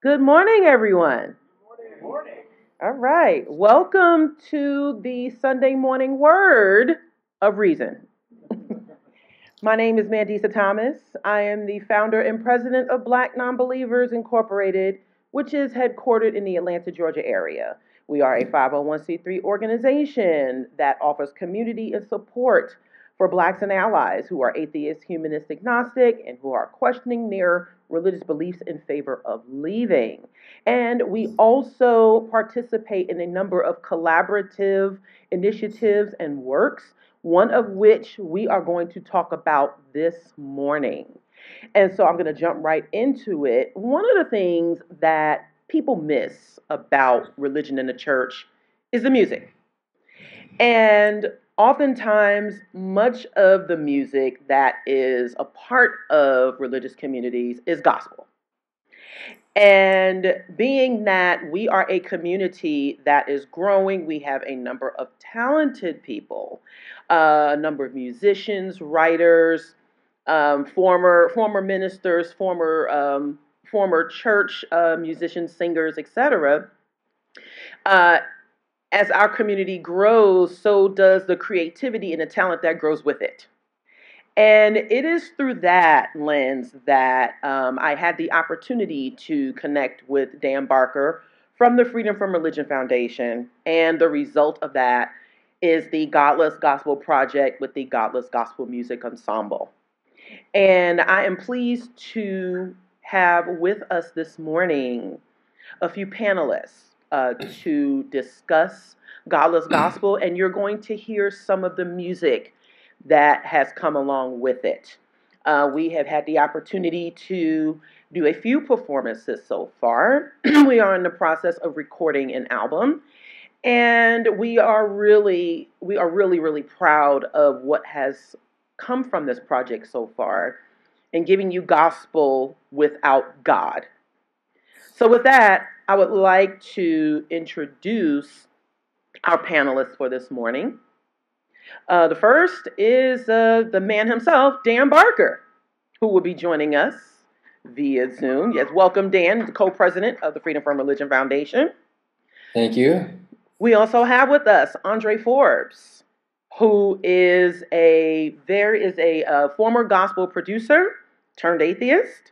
Good morning, everyone. Good morning. All right. Welcome to the Sunday morning word of reason. My name is Mandisa Thomas. I am the founder and president of Black Nonbelievers Incorporated, which is headquartered in the Atlanta, Georgia area. We are a 501c3 organization that offers community and support for Blacks and allies who are atheist, humanist, agnostic, and who are questioning their religious beliefs in favor of leaving. And we also participate in a number of collaborative initiatives and works, one of which we are going to talk about this morning. And so I'm going to jump right into it. One of the things that people miss about religion in the church is the music. And oftentimes, much of the music that is a part of religious communities is gospel. And being that we are a community that is growing, we have a number of talented people, a number of musicians, writers, former ministers, former church musicians, singers, etc. As our community grows, so does the creativity and the talent that grows with it. And it is through that lens that I had the opportunity to connect with Dan Barker from the Freedom from Religion Foundation. And the result of that is the Godless Gospel project with the Godless Gospel Music Ensemble. And I am pleased to have with us this morning a few panelists to discuss Godless Gospel. And you're going to hear some of the music that has come along with it. We have had the opportunity to do a few performances so far. We are in the process of recording an album, and we are really proud of what has come from this project so far and giving you gospel without God. So with that, I would like to introduce our panelists for this morning. The first is the man himself, Dan Barker, who will be joining us via Zoom. Yes, welcome, Dan, the co-president of the Freedom from Religion Foundation. Thank you. We also have with us Andre Forbes, who is a former gospel producer turned atheist,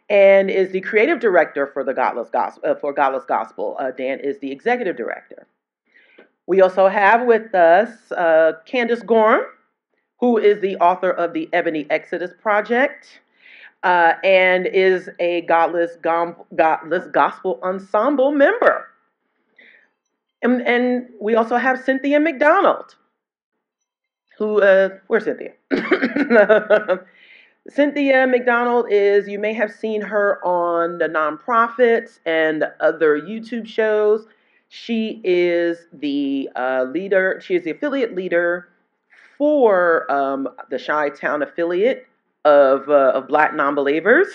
and is the creative director for the Godless Gospel. Dan is the executive director. We also have with us Candace Gorham, who is the author of the Ebony Exodus Project and is a Godless Gospel Ensemble member. And we also have Cynthia McDonald, who, where's Cynthia? Cynthia McDonald you may have seen her on the nonprofits and other YouTube shows. She is the leader, she is the affiliate leader for the Chi-Town affiliate of Black Nonbelievers.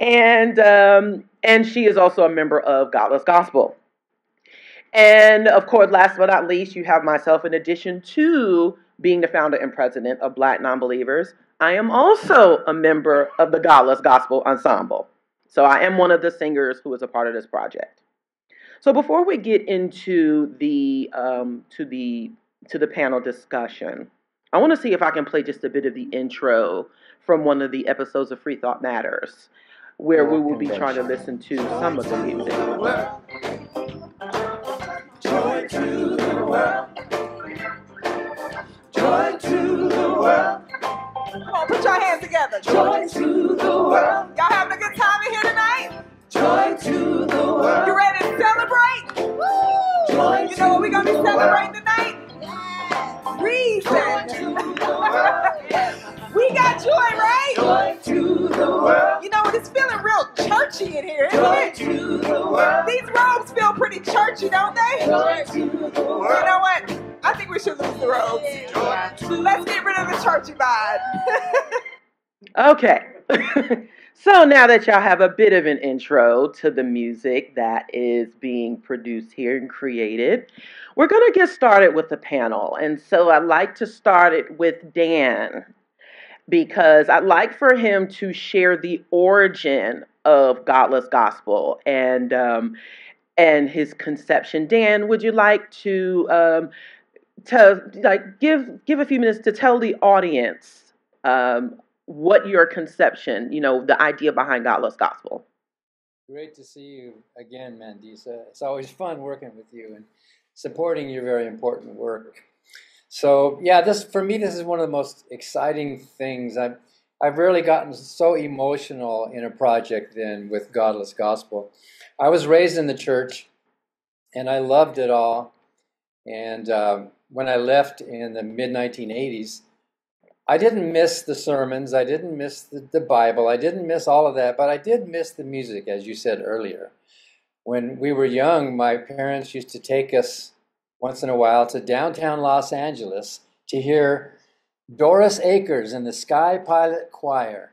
And she is also a member of Godless Gospel. And of course, last but not least, you have myself. In addition to being the founder and president of Black Nonbelievers, I am also a member of the Godless Gospel Ensemble. So I am one of the singers who is a part of this project. So before we get into the panel discussion, I want to see if I can play just a bit of the intro from one of the episodes of Free Thought Matters, where we will be trying to listen to some of the music. Joy to the world. Joy to the world. Come on, put your hands together. Joy to the world. Y'all having a good time in here tonight? Joy to the world. You ready to celebrate? Woo! Joy you know what we're going to be celebrating world. tonight? Yeah. Reason. Joy to the world. We got joy, right? Joy to the world. You know what? It's feeling real churchy in here, isn't Joy it? to the world. These robes feel pretty churchy, don't they? Joy to the world. You know what? I think we should lose the robes. Let's get rid of the churchy vibe. Okay. So now that y'all have a bit of an intro to the music that is being produced here and created, we're going to get started with the panel. And so I'd like to start it with Dan. because I'd like for him to share the origin of Godless Gospel and his conception. Dan, would you like to give a few minutes to tell the audience what your conception, the idea behind Godless Gospel? Great to see you again, Mandisa. It's always fun working with you and supporting your very important work. So yeah, for me, this is one of the most exciting things. I've rarely gotten so emotional in a project than with Godless Gospel. I was raised in the church, and I loved it all. And when I left in the mid-1980s, I didn't miss the sermons, I didn't miss the Bible, I didn't miss all of that, but I did miss the music, as you said earlier. When we were young, my parents used to take us once in a while to downtown Los Angeles to hear Doris Akers and the Sky Pilot Choir.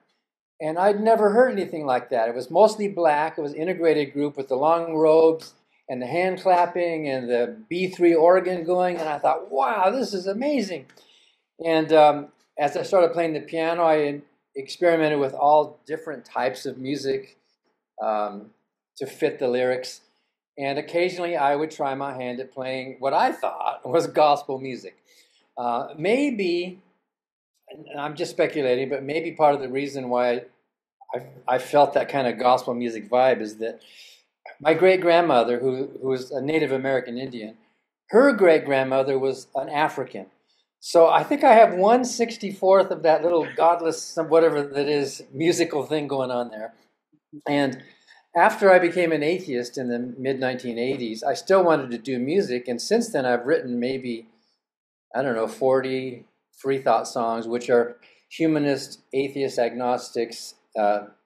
And I'd never heard anything like that. It was mostly black, it was an integrated group with the long robes and the hand clapping and the B3 organ going, and I thought, wow, this is amazing. And as I started playing the piano, I experimented with all different types of music to fit the lyrics. And occasionally I would try my hand at playing what I thought was gospel music. Maybe, and I'm just speculating, but maybe part of the reason why I felt that kind of gospel music vibe is that my great-grandmother, who was a Native American Indian, her great-grandmother was an African. So I think I have 1/64 of that little godless, whatever that is, musical thing going on there. And after I became an atheist in the mid-1980s, I still wanted to do music. And since then, I've written maybe, 40 free thought songs, which are humanist, atheist, agnostics,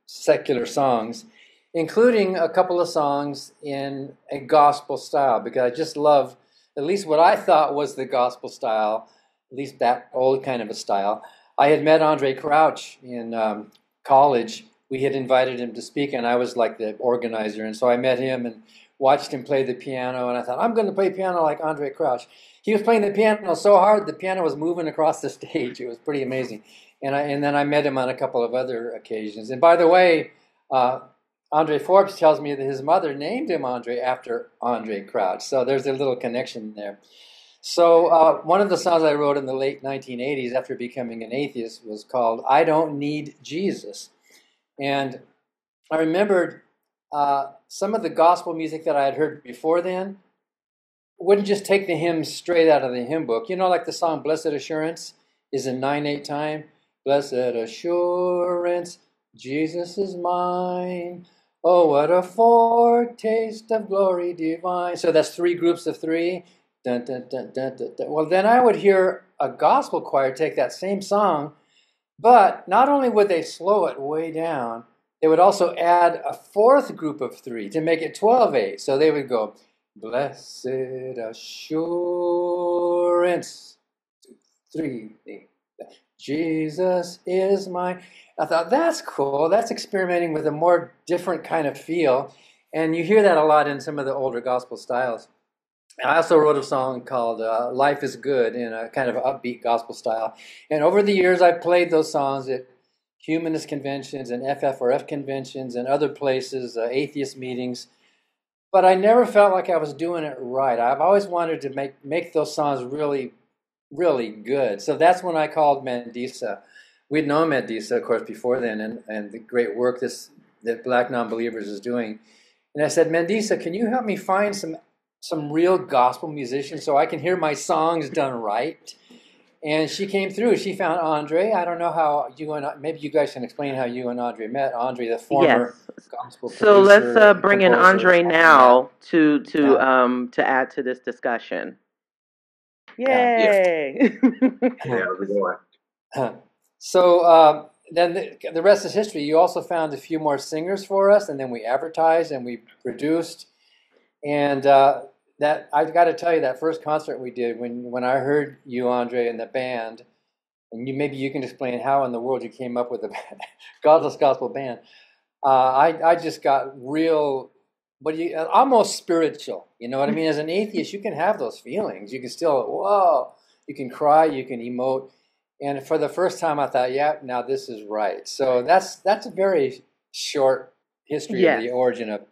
secular songs, including a couple of songs in a gospel style, because I just love at least what I thought was the gospel style, at least that old kind of a style. I had met Andre Crouch in college. We had invited him to speak, and I was like the organizer. And so I met him and watched him play the piano, and I thought, I'm going to play piano like Andre Crouch. He was playing the piano so hard, the piano was moving across the stage. It was pretty amazing. And then I met him on a couple of other occasions. And by the way, Andre Forbes tells me that his mother named him Andre after Andre Crouch. So there's a little connection there. So one of the songs I wrote in the late 1980s after becoming an atheist was called I Don't Need Jesus. And I remembered some of the gospel music that I had heard before then wouldn't just take the hymn straight out of the hymn book. You know, like the song Blessed Assurance is in 9/8 time. Blessed assurance, Jesus is mine. Oh, what a foretaste of glory divine. So that's 3 groups of 3. Dun, dun, dun, dun, dun, dun. Well, then I would hear a gospel choir take that same song, but not only would they slow it way down, they would also add a 4th group of 3 to make it 12/8. So they would go, blessed assurance, 3, Jesus is mine. I thought, that's cool. That's experimenting with a more different kind of feel. And you hear that a lot in some of the older gospel styles. I also wrote a song called Life is Good in a kind of upbeat gospel style. And over the years, I've played those songs at humanist conventions and FFRF conventions and other places, atheist meetings. But I never felt like I was doing it right. I've always wanted to make those songs really, really good. So that's when I called Mandisa. We'd known Mandisa, of course, before then, and the great work that Black Nonbelievers is doing. And I said, Mandisa, can you help me find some real gospel musicians so I can hear my songs done right? And she came through. She found Andre. I don't know how maybe you guys can explain how you and Andre met. Andre, the former gospel producer. So let's bring in Andre now to add to this discussion. Yay! So then the rest is history. You also found a few more singers for us, and then we advertised and we produced. And that I've got to tell you, that first concert we did, when I heard you, Andre, and the band, and maybe you can explain how in the world you came up with the Godless Gospel band. I just got real, almost spiritual. You know what I mean? As an atheist, you can have those feelings. You can still, whoa, you can cry, you can emote. And for the first time, I thought, yeah, now this is right. So that's a very short history of the origin of,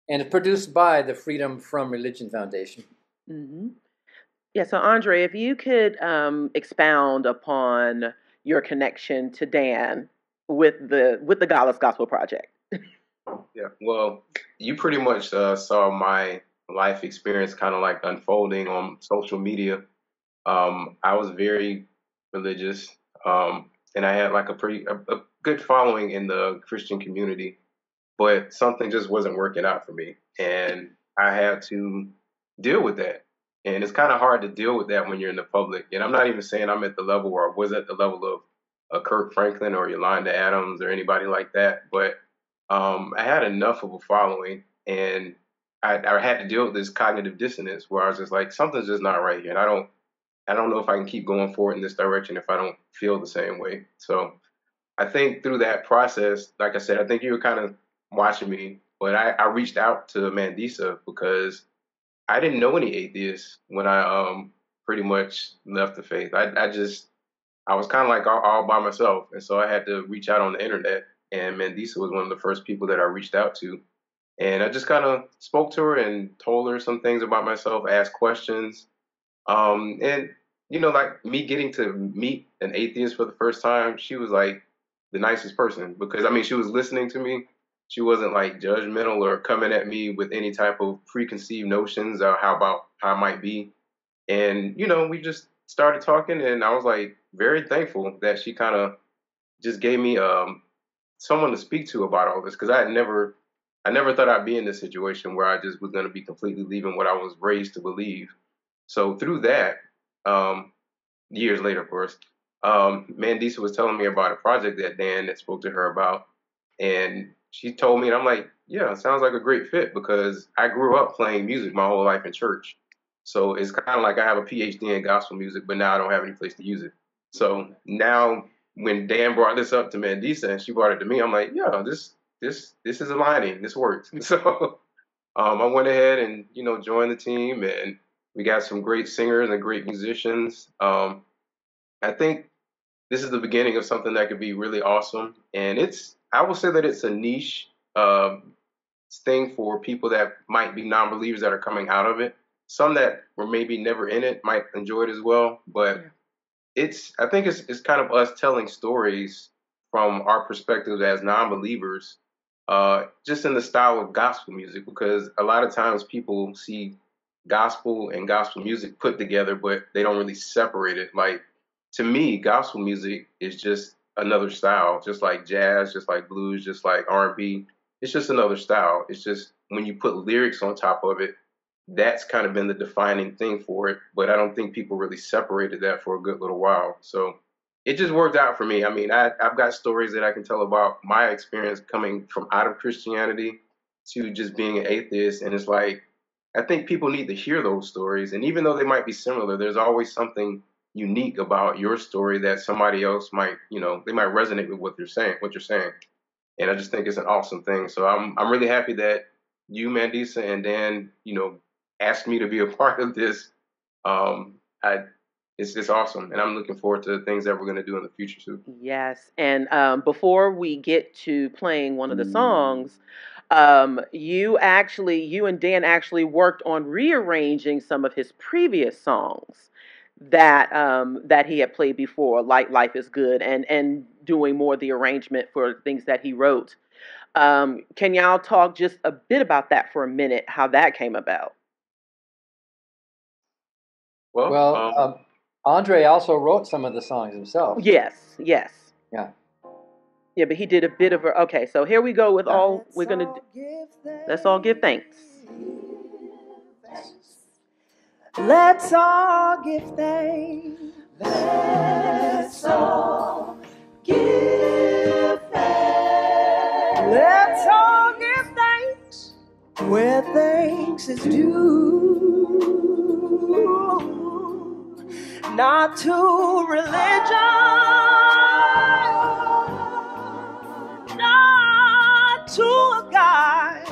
and it's produced by the Freedom from Religion Foundation. Mm-hmm. Yeah. So Andre, if you could expound upon your connection to Dan with the Godless Gospel Project. Yeah. Well, you pretty much saw my life experience kind of like unfolding on social media. I was very religious, and I had like a good following in the Christian community, but something just wasn't working out for me, and I had to deal with that. And it's kind of hard to deal with that when you're in the public. And I'm not even saying I'm at the level where I was at the level of Kirk Franklin or Yolanda Adams or anybody like that, but I had enough of a following, and I had to deal with this cognitive dissonance where I was just like, something's just not right here, and I don't know if I can keep going forward in this direction if I don't feel the same way. So I think through that process, like I said, I think you were kind of watching me, but I reached out to Mandisa because I didn't know any atheists when I pretty much left the faith. I was kind of like all by myself, and so I had to reach out on the internet. And Mandisa was one of the first people that I reached out to. And I just kind of spoke to her and told her some things about myself, asked questions. And, like me getting to meet an atheist for the first time, she was like the nicest person because, she was listening to me. She wasn't like judgmental or coming at me with any type of preconceived notions or how I might be. And, we just started talking, and I was like very thankful that she kind of just gave me someone to speak to about all this, because I never thought I'd be in this situation where I just was going to be completely leaving what I was raised to believe. So through that, years later, of course, Mandisa was telling me about a project that Dan had spoke to her about, and she told me, and I'm like, yeah, it sounds like a great fit because I grew up playing music my whole life in church. So it's kind of like I have a PhD in gospel music, but now I don't have any place to use it. So now when Dan brought this up to Mandisa and she brought it to me, I'm like, yeah, this is aligning. This works. So I went ahead and, joined the team, and we got some great singers and great musicians. I think this is the beginning of something that could be really awesome. And I will say that it's a niche thing for people that might be non-believers that are coming out of it. Some that were maybe never in it might enjoy it as well, but I think it's kind of us telling stories from our perspective as non-believers, just in the style of gospel music, because a lot of times people see gospel and gospel music put together, but they don't really separate it. Like, to me, gospel music is just another style, just like jazz, just like blues, just like R&B. It's just another style. It's just when you put lyrics on top of it, that's kind of been the defining thing for it. But I don't think people really separated that for a good little while. So it just worked out for me. I've got stories that I can tell about my experience coming from out of Christianity to just being an atheist. And it's like, I think people need to hear those stories. And even though they might be similar, there's always something unique about your story that somebody else might, they might resonate with what you're saying. And I just think it's an awesome thing. So I'm really happy that you, Mandisa, and Dan, asked me to be a part of this. It's awesome, and I'm looking forward to the things that we're going to do in the future too. Yes, and before we get to playing one of the songs, you and Dan actually worked on rearranging some of his previous songs that he had played before, like "Life Is Good," and doing more of the arrangement for things that he wrote. Can y'all talk just a bit about that for a minute? How that came about? Well, Andre also wrote some of the songs himself. Yes. Yeah. Yeah, but he did a bit of a... Okay, so here we go with all we're going to do. Let's all give thanks. Let's all give thanks. Let's all give thanks. Let's all give thanks where thanks is due. Not to religion, not to a God,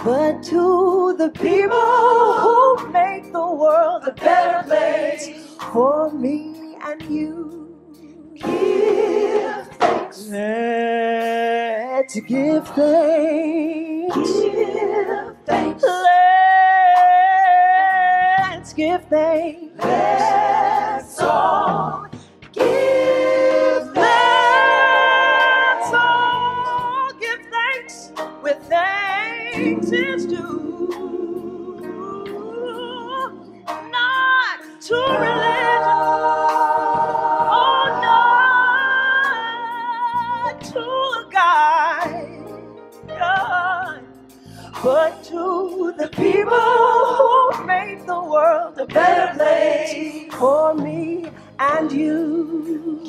but to the people who make the world a better place, for me and you. Give thanks. Let's give thanks. Give thanks. Let's give thanks. Let's all give thanks. Let's all give thanks with thanks is due. Not to religion, oh, not to a God, but to the people who made the world a better place for me and you.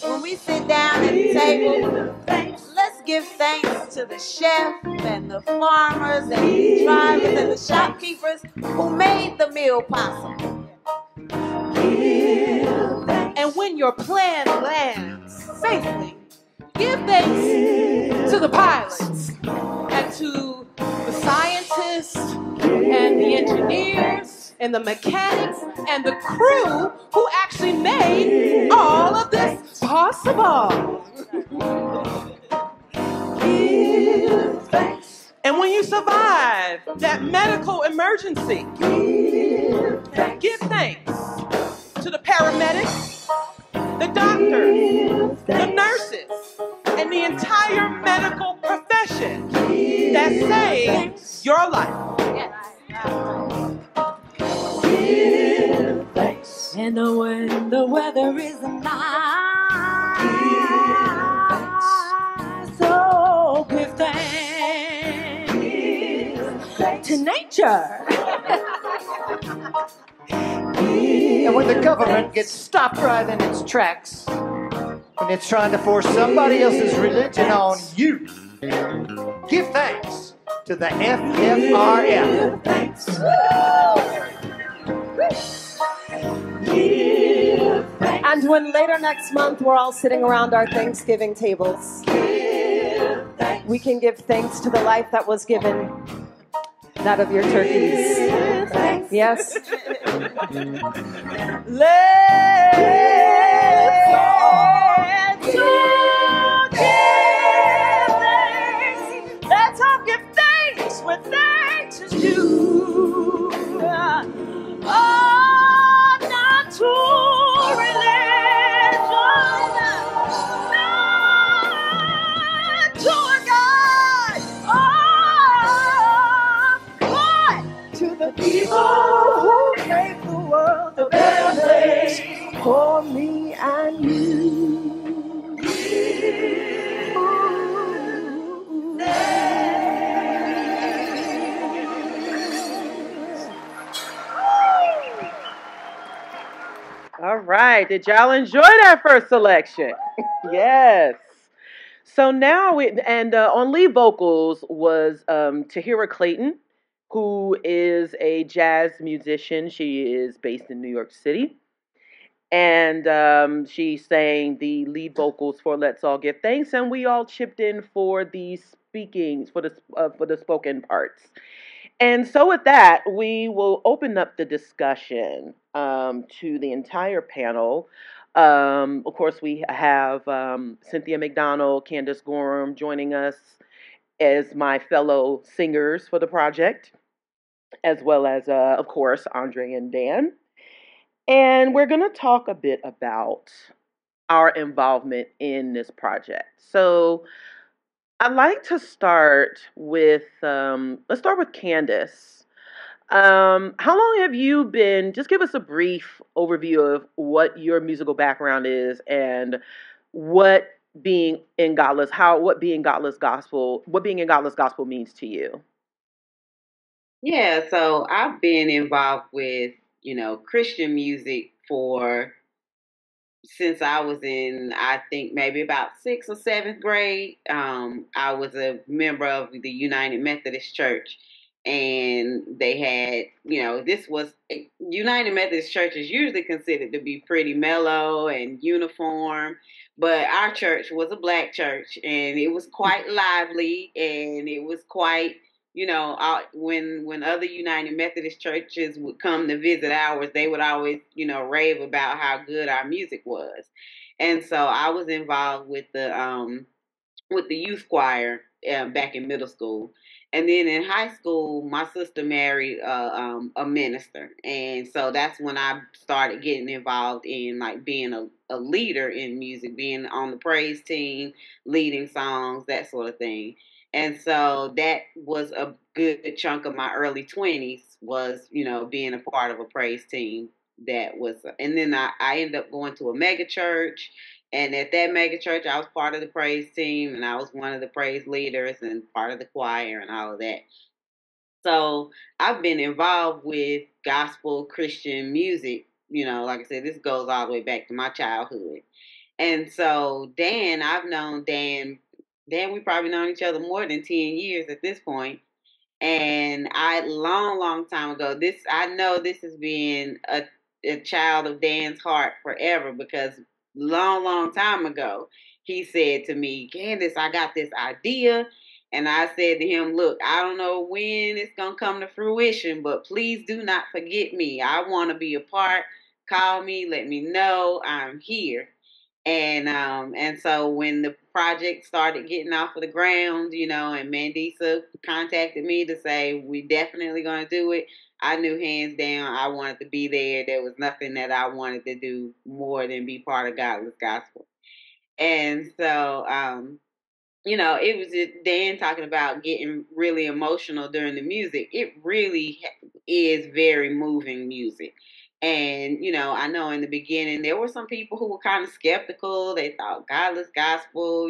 When we sit down at the table, let's give thanks to the chef and the farmers and the drivers and the shopkeepers who made the meal possible. And when your plan lands safely, give thanks to the pilots and to the scientists and the engineers and the mechanics and the crew who actually made all of this possible. Give thanks. And when you survive that medical emergency, give thanks to the paramedics, the doctors, the nurses, and the entire medical profession that saved your life. Give thanks. And when the weather is nice, so give thanks to nature. And when the government gets stopped right in its tracks, when it's trying to force somebody else's religion on you, give thanks to the FFRF. And when later next month we're all sitting around our Thanksgiving tables, we can give thanks to the life that was given, that of your turkeys. Yes? Let's all give thanks. Let's all give thanks where thanks is due. Oh, not to religion, not to a God, but to the people who make the world a better place for me and you. All right. Did y'all enjoy that first selection? Yes. So now, on lead vocals was Tahira Clayton, who is a jazz musician. She is based in New York City. And she sang the lead vocals for "Let's All Give Thanks," and we all chipped in for the speakings, for the spoken parts. And so, with that, we will open up the discussion to the entire panel. Of course, we have Cynthia McDonald, Candace Gorham joining us as my fellow singers for the project, as well as, of course, Andre and Dan. And we're going to talk a bit about our involvement in this project. So I'd like to start with, let's start with Candace. How long have you been, just give us a brief overview of what your musical background is and what being in Godless Gospel means to you. Yeah, so I've been involved with, Christian music since I was in, I think maybe about 6th or 7th grade. I was a member of the United Methodist Church, and they had, United Methodist Church is usually considered to be pretty mellow and uniform, but our church was a black church, and it was quite lively, and it was quite when other United Methodist churches would come to visit ours, they would always, rave about how good our music was. And so I was involved with the youth choir back in middle school. And then in high school, my sister married a minister. And so that's when I started getting involved in like being a leader in music, being on the praise team, leading songs, that sort of thing. And so that was a good chunk of my early 20s was, being a part of a praise team. And then I ended up going to a mega church, and at that mega church, I was part of the praise team, and I was one of the praise leaders and part of the choir and all of that. So I've been involved with gospel Christian music. Like I said, this goes all the way back to my childhood. And so I've known Dan. We probably known each other more than 10 years at this point. And long time ago, I know this has been a child of Dan's heart forever, because long time ago, he said to me, Candace, I got this idea. And I said to him, look, I don't know when it's going to come to fruition, but please do not forget me. I want to be a part. Call me, let me know I'm here. And so when the project started getting off of the ground, and Mandisa contacted me to say, we definitely going to do it, I knew hands down I wanted to be there. There was nothing that I wanted to do more than be part of Godless Gospel. And so, it was just Dan talking about getting really emotional during the music. It really is very moving music. And, I know in the beginning there were some people who were kind of skeptical. They thought Godless Gospel,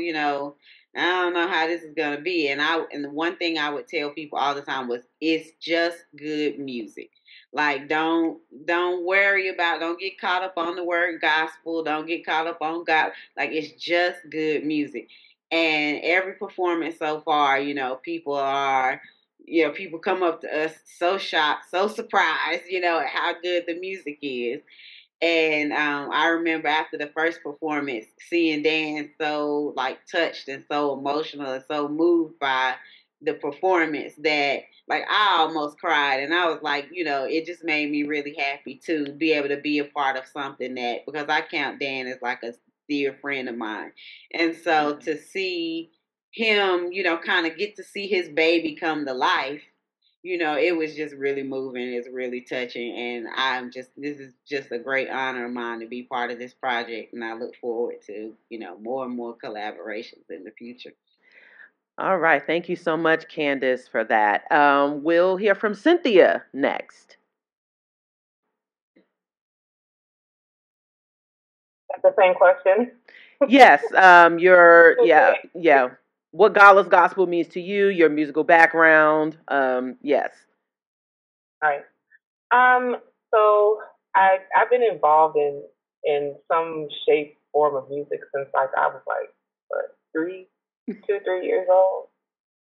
I don't know how this is going to be. And the one thing I would tell people all the time was, it's just good music. Like, don't get caught up on the word gospel. Don't get caught up on God. Like, it's just good music. And every performance so far, people come up to us so shocked, so surprised, at how good the music is. And I remember after the first performance, seeing Dan so like touched and so emotional and so moved by the performance that like I almost cried. And I was like, it just made me really happy to be able to be a part of something that, because I count Dan as like a dear friend of mine. And so to see him, kind of get to see his baby come to life, it was just really moving. It's really touching. And this is just a great honor of mine to be part of this project. And I look forward to, more and more collaborations in the future. All right. Thank you so much, Candace, for that. We'll hear from Cynthia next. That's the same question. Yes. What Godless Gospel means to you, your musical background. Yes. All right. So I've been involved in some shape, form of music since like I was like 3 years old.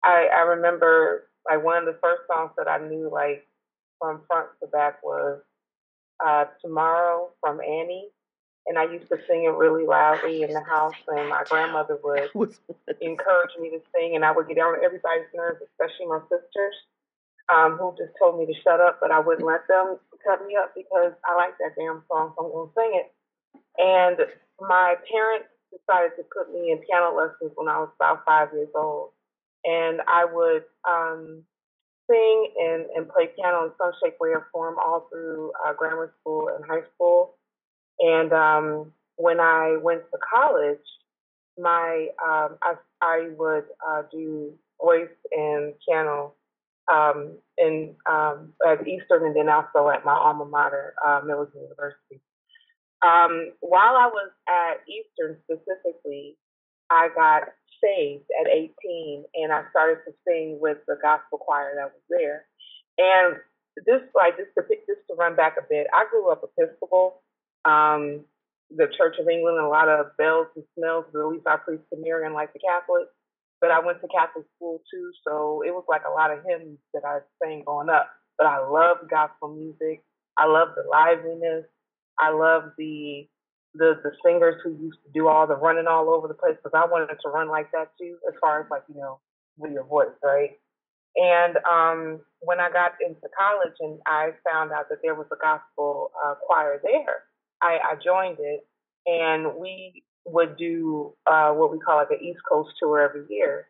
I remember like one of the first songs that I knew like from front to back was Tomorrow from Annie. And I used to sing it really loudly in the house, and my grandmother would encourage me to sing, and I would get on everybody's nerves, especially my sisters, who just told me to shut up, but I wouldn't let them cut me up because I like that damn song, so I'm going to sing it. And my parents decided to put me in piano lessons when I was about 5 years old, and I would sing and play piano in some shape, way, or form all through grammar school and high school. And when I went to college, I would do voice and piano at Eastern, and then also at my alma mater, Milton University. While I was at Eastern specifically, I got saved at 18, and I started to sing with the gospel choir that was there. And just to run back a bit, I grew up Episcopal. The Church of England, a lot of bells and smells, but at least our priests to Marian like the Catholics. But I went to Catholic school too, so it was like a lot of hymns that I sang growing up. But I loved gospel music. I loved the liveliness. I loved the singers who used to do all the running all over the place, because I wanted to run like that too, as far as like, with your voice, right? And when I got into college and I found out that there was a gospel choir there, I joined it, and we would do what we call like an East Coast tour every year.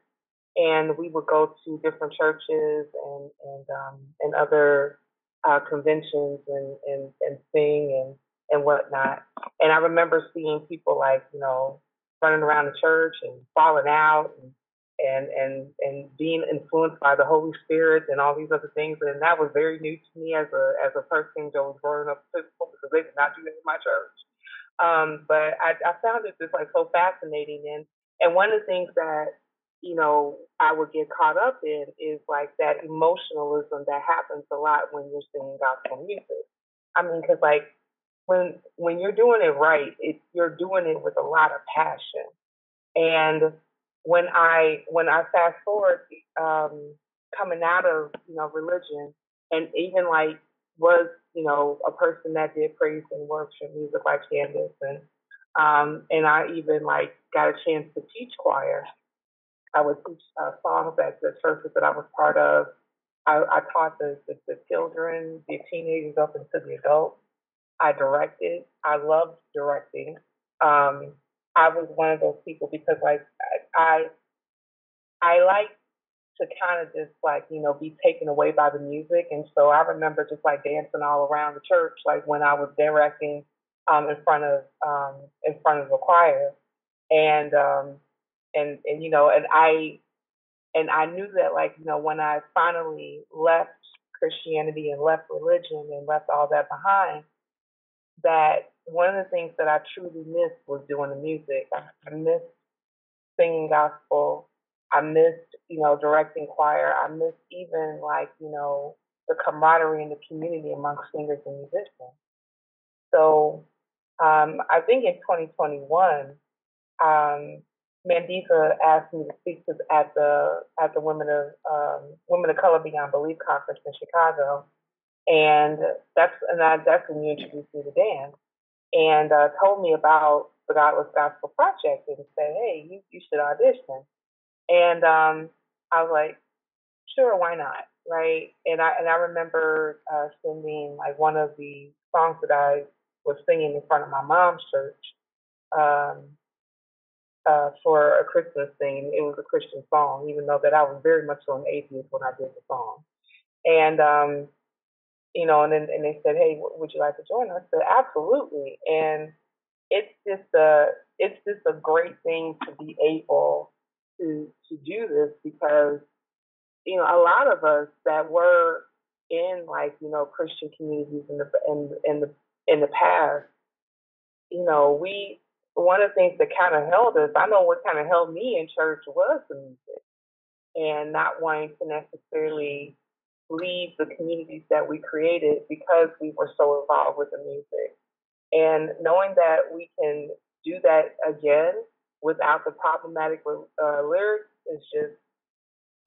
And we would go to different churches and other conventions and sing and whatnot. And I remember seeing people like, running around the church and falling out and being influenced by the Holy Spirit and all these other things. And that was very new to me as a person that was growing up Episcopal, because they did not do that in my church. But I found it just like so fascinating. And one of the things that, I would get caught up in is like that emotionalism that happens a lot when you're singing gospel music. I mean, because like when you're doing it right, you're doing it with a lot of passion. And when I fast forward, coming out of religion, and even like was a person that did praise and worship music like Candance, and I even like got a chance to teach choir. I would teach songs at the churches that I was part of. I taught the children, the teenagers up into the adults. I directed. I loved directing. I was one of those people because like I like to kind of just like be taken away by the music, and so I remember just like dancing all around the church like when I was directing in front of the choir, and I knew that like when I finally left Christianity and left religion and left all that behind, that one of the things that I truly missed was doing the music. I missed singing gospel. I missed, directing choir. I missed even like, the camaraderie and the community amongst singers and musicians. So I think in 2021, Mandisa asked me to speak at the Women of Color Beyond Belief conference in Chicago, and that's when you introduced me to Dan, and told me about the Godless Gospel project, and said, "Hey, you should audition." And I was like, "Sure, why not?" Right? And I remember singing like one of the songs that I was singing in front of my mom's church. For a Christmas thing. It was a Christian song, even though that I was very much so an atheist when I did the song. And and they said, "Hey, would you like to join us?" I said, "Absolutely." And it's just a great thing to be able to do this, because a lot of us that were in like Christian communities in the past, we, one of the things that kind of held us, I know what kind of held me in church was the music, and not wanting to necessarily leave the communities that we created because we were so involved with the music. And knowing that we can do that again without the problematic lyrics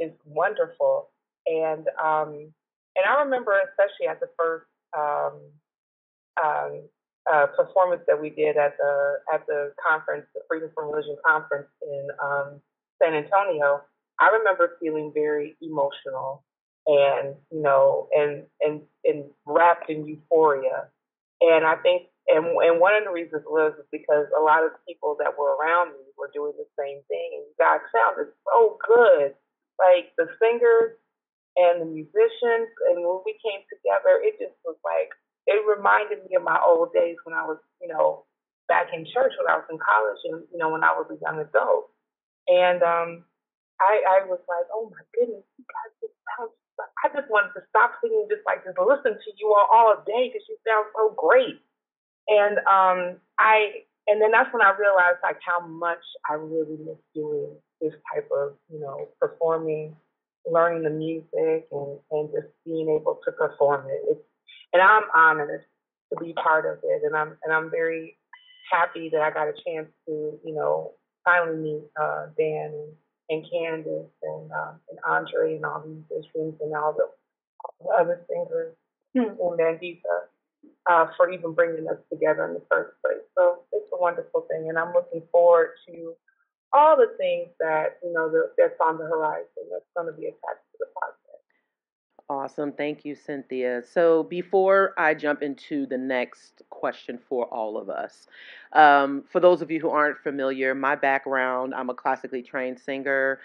is wonderful. And I remember, especially at the first performance that we did at the conference, the Freedom from Religion conference in San Antonio, I remember feeling very emotional and and wrapped in euphoria. And I think and one of the reasons was because a lot of people that were around me were doing the same thing. And God sounded so good. Like the singers and the musicians, and when we came together, it just was like, it reminded me of my old days when I was, back in church, when I was in college, and when I was a young adult. And I was like, oh my goodness, you guys just sound. I just wanted to stop singing, just listen to you all day, because you sound so great. And and then that's when I realized like how much I really miss doing this type of performing, learning the music, and just being able to perform it. And I'm honored to be part of it, and I'm very happy that I got a chance to finally meet Dan and Candace and Andre and all these musicians and all the other singers and Mandisa for even bringing us together in the first place. So it's a wonderful thing, and I'm looking forward to all the things that that's on the horizon that's going to be attached to the podcast. Awesome. Thank you, Cynthia. So before I jump into the next question for all of us, for those of you who aren't familiar, my background, I'm a classically trained singer.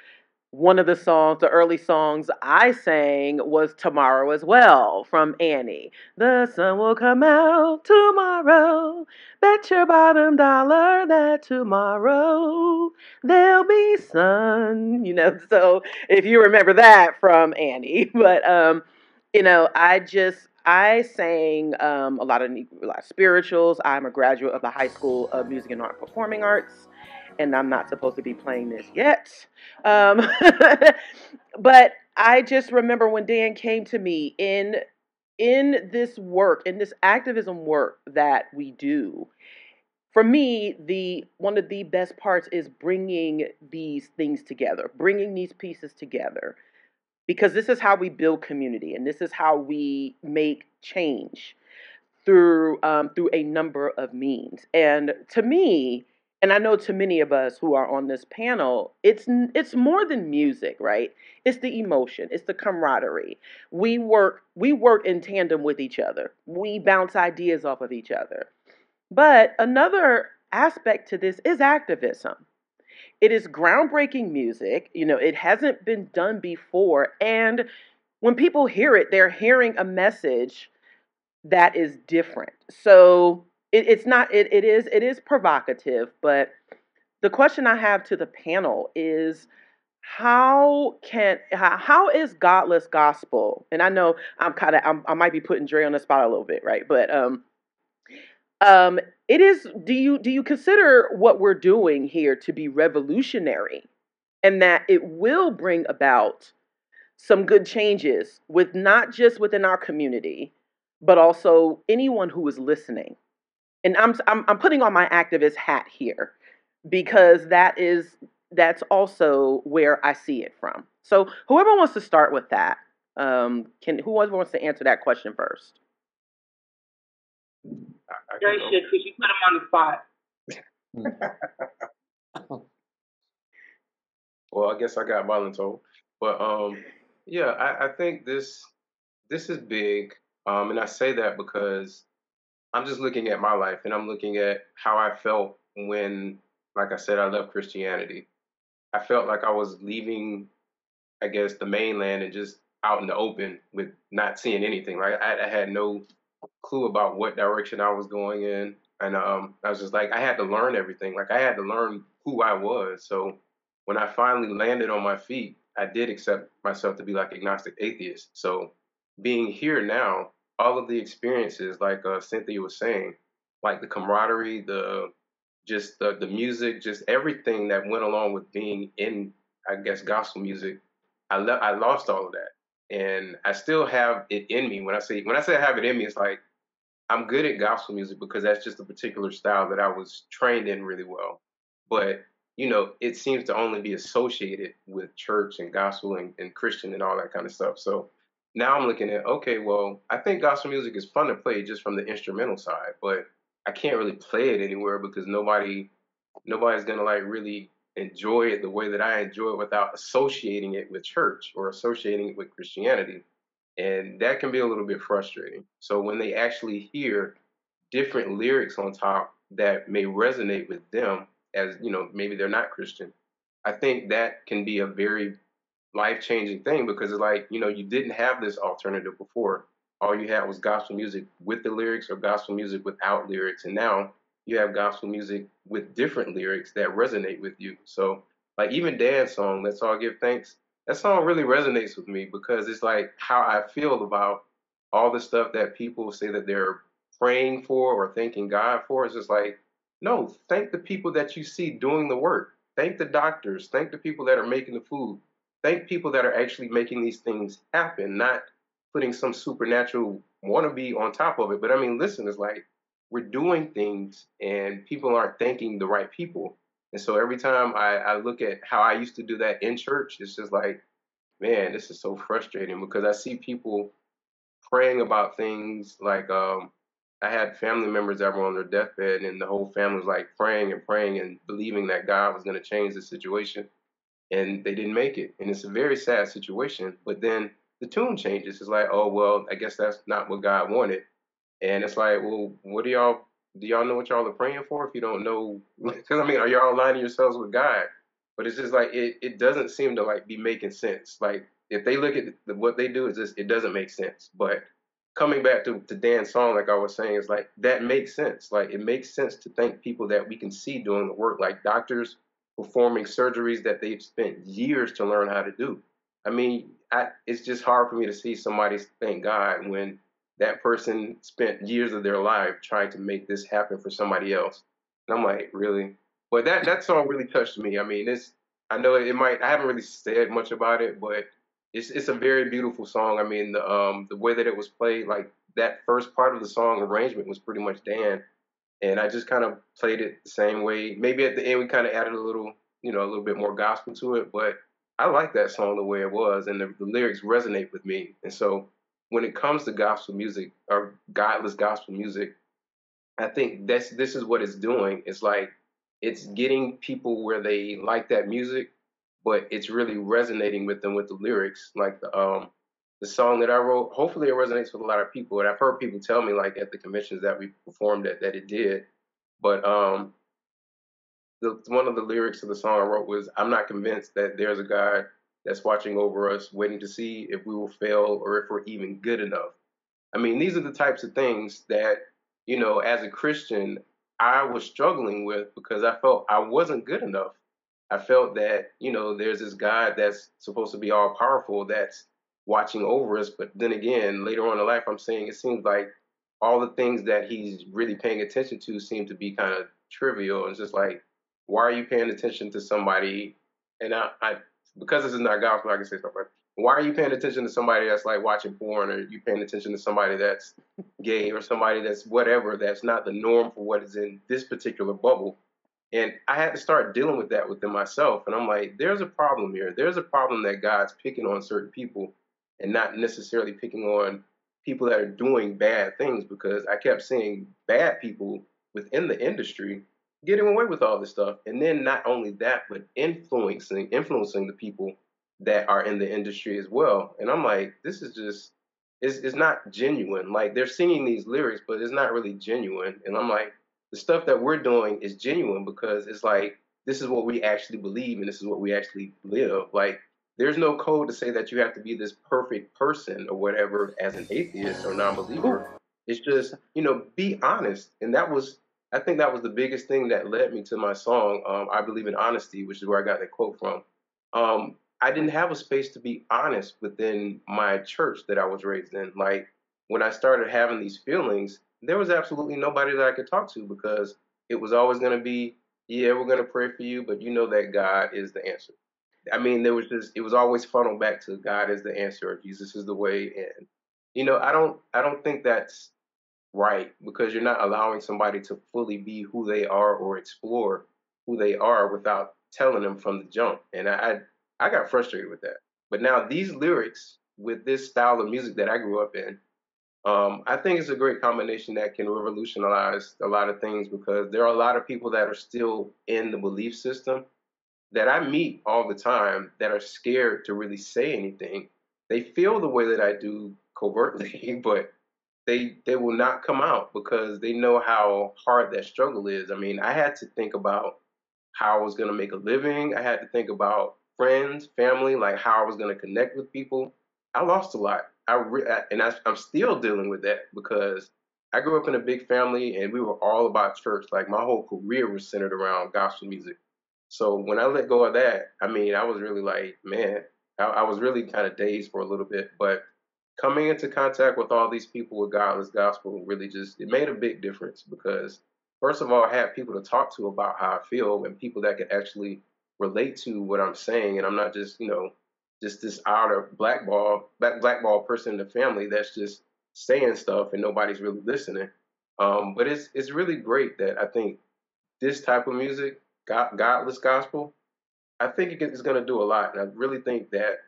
One of the songs, the early songs I sang was Tomorrow as well from Annie. The sun will come out tomorrow. Bet your bottom dollar that tomorrow there'll be sun. So if you remember that from Annie. But I sang a lot of spirituals. I'm a graduate of the High School of Music and Art Performing Arts, and I'm not supposed to be playing this yet. Um, but I just remember when Dan came to me in this work, in this activism work that we do. For me, the one of the best parts is bringing these things together, bringing these pieces together, because this is how we build community, and this is how we make change through a number of means. And to me, and I know to many of us who are on this panel, it's more than music, right? It's the emotion, it's the camaraderie. We work in tandem with each other. We bounce ideas off of each other. But another aspect to this is activism. It is groundbreaking music. It hasn't been done before, and when people hear it, they're hearing a message that is different. So it's not it is provocative, but the question I have to the panel is how is Godless Gospel? And I know I might be putting Dre on the spot a little bit, right? But it is. Do you consider what we're doing here to be revolutionary, and that it will bring about some good changes with not just within our community, but also anyone who is listening? And I'm putting on my activist hat here because that's also where I see it from. So whoever wants to start with that, whoever wants to answer that question first. Dre should, because you put him on the spot. Well, I guess I got voluntold, but yeah, I think this is big, and I say that because I'm just looking at my life, and I'm looking at how I felt when, like I said, I left Christianity. I felt like I was leaving, I guess, the mainland and just out in the open with not seeing anything. Like I had no clue about what direction I was going in, and I was just like, I had to learn everything. Like I had to learn who I was. So when I finally landed on my feet, I did accept myself to be like agnostic atheist. So being here now, all of the experiences, like Cynthia was saying, like the camaraderie, the music, just everything that went along with being in, I guess, gospel music. I lost all of that, and I still have it in me. When I say I have it in me, it's like I'm good at gospel music because that's just a particular style that I was trained in really well. But it seems to only be associated with church and gospel and Christian and all that kind of stuff. So now I'm looking at, okay, well, I think gospel music is fun to play just from the instrumental side, but I can't really play it anywhere because nobody's gonna like really enjoy it the way that I enjoy it without associating it with church or associating it with Christianity. And that can be a little bit frustrating. So when they actually hear different lyrics on top that may resonate with them, as maybe they're not Christian, I think that can be a very life-changing thing because it's like, you didn't have this alternative before. All you had was gospel music with the lyrics or gospel music without lyrics. And now you have gospel music with different lyrics that resonate with you. So like even Dan's song, Let's All Give Thanks, that song really resonates with me because it's like how I feel about all the stuff that people say that they're praying for or thanking God for. It's just like, no, thank the people that you see doing the work. Thank the doctors. Thank the people that are making the food. Thank people that are actually making these things happen, not putting some supernatural wannabe on top of it. But I mean, listen, it's like we're doing things and people aren't thanking the right people. And so every time I look at how I used to do that in church, it's just like, man, this is so frustrating because I see people praying about things like I had family members that were on their deathbed and the whole family was like praying and praying and believing that God was going to change the situation, and they didn't make it. And it's a very sad situation. But then the tune changes. It's like, oh well, I guess that's not what God wanted. And it's like, well, what do y'all know what y'all are praying for if you don't know? Because I mean, are y'all aligning yourselves with God? But it's just like it doesn't seem to like be making sense. Like if they look at what they do, it doesn't make sense. But coming back to Dan's song, like I was saying, is like that makes sense. Like it makes sense to thank people that we can see doing the work, like doctors performing surgeries that they've spent years to learn how to do. I mean, it's just hard for me to see somebody thank God when that person spent years of their life trying to make this happen for somebody else. And I'm like, really? But that song really touched me. I mean, I know it might. I haven't really said much about it, but it's a very beautiful song. I mean, the way that it was played, like that first part of the song arrangement was pretty much Dan, and I just kind of played it the same way. Maybe at the end we kind of added a little bit more gospel to it, but I like that song the way it was, and the lyrics resonate with me. And so when it comes to gospel music or godless gospel music, I think this is what it's doing. It's like it's getting people where they like that music, but it's really resonating with them with the lyrics. Like the song that I wrote, hopefully it resonates with a lot of people. And I've heard people tell me like at the conventions that we performed that it did. But one of the lyrics of the song I wrote was, "I'm not convinced that there's a God that's watching over us, waiting to see if we will fail or if we're even good enough." I mean, these are the types of things that, as a Christian, I was struggling with because I felt I wasn't good enough. I felt that, there's this God that's supposed to be all powerful that's watching over us. But then again, later on in life, I'm saying it seems like all the things that he's really paying attention to seem to be kind of trivial. It's just like, why are you paying attention to somebody? And I because this is not gospel, I can say something. Why are you paying attention to somebody that's like watching porn, or you paying attention to somebody that's gay, or somebody that's whatever, that's not the norm for what is in this particular bubble? And I had to start dealing with that within myself. And I'm like, there's a problem here. There's a problem that God's picking on certain people and not necessarily picking on people that are doing bad things, because I kept seeing bad people within the industry getting away with all this stuff. And then not only that, but influencing the people that are in the industry as well. And I'm like, this is just, it's not genuine. Like they're singing these lyrics, but it's not really genuine. And I'm like, the stuff that we're doing is genuine because it's like, this is what we actually believe and this is what we actually live. Like there's no code to say that you have to be this perfect person or whatever as an atheist or non-believer. It's just, be honest. And I think that was the biggest thing that led me to my song, I Believe in Honesty, which is where I got that quote from. I didn't have a space to be honest within my church that I was raised in. Like when I started having these feelings, there was absolutely nobody that I could talk to because it was always going to be, yeah, we're going to pray for you, but you know that God is the answer. I mean, it was always funneled back to God is the answer, or Jesus is the way. And, I don't think that's right, because you're not allowing somebody to fully be who they are or explore who they are without telling them from the jump. And I got frustrated with that. But now these lyrics with this style of music that I grew up in, I think it's a great combination that can revolutionize a lot of things, because there are a lot of people that are still in the belief system that I meet all the time that are scared to really say anything. They feel the way that I do covertly, but they will not come out because they know how hard that struggle is. I mean, I had to think about how I was going to make a living. I had to think about friends, family, like how I was going to connect with people. I lost a lot. I'm still dealing with that because I grew up in a big family and we were all about church. Like my whole career was centered around gospel music. So when I let go of that, I mean, I was really like, man, I was really kind of dazed for a little bit. But coming into contact with all these people with Godless Gospel really it made a big difference, because first of all, I had people to talk to about how I feel and people that could actually relate to what I'm saying. And I'm not just, just this outer blackball person in the family that's just saying stuff and nobody's really listening. But it's really great that I think this type of music, Godless Gospel, I think it's going to do a lot. And I really think that